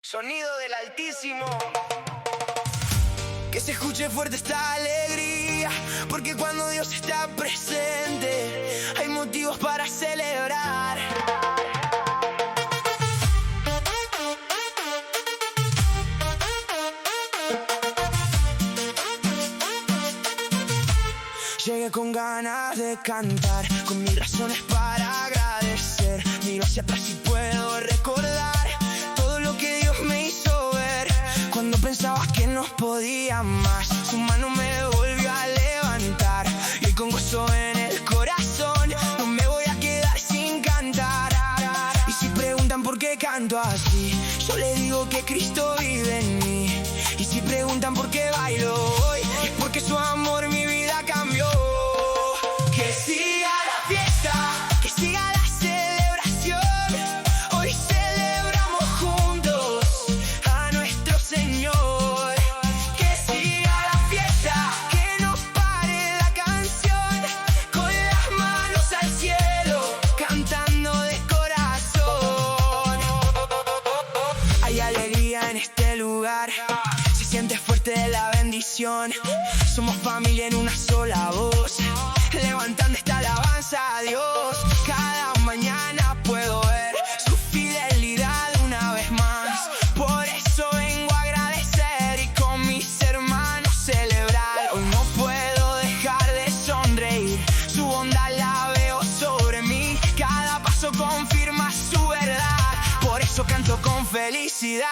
Sonido del Altísimo. Que se escuche fuerte esta alegría, porque cuando Dios está presente hay motivos para celebrar. Llegué con ganas de cantar, con mil razones para agradecer. Miro hacia atrás y puedo recordar todo lo que Dios me hizo ver. Cuando pensaba que no podía más, su mano me volvió a levantar. Y hoy con gozo en el corazón no me voy a quedar sin cantar. Y si preguntan por qué canto así, yo les digo que Cristo vive en mí. Y si preguntan por qué bailo hoy, es porque su amor mi vida cambió. Que siga la fiesta, que siga la celebración. Hoy celebramos juntos a nuestro Señor. Que siga la fiesta, que no pare la canción. Con las manos al cielo, cantando de corazón. Hay alegría en este lugar, se siente fuerte la bendición. Somos familia en una sola voz, levantando esta alabanza a Dios. Cada mañana puedo ver su fidelidad una vez más. Por eso vengo a agradecer y con mis hermanos celebrar. Hoy no puedo dejar de sonreír, su bondad la veo sobre mí. Cada paso confirma su verdad, por eso canto con felicidad.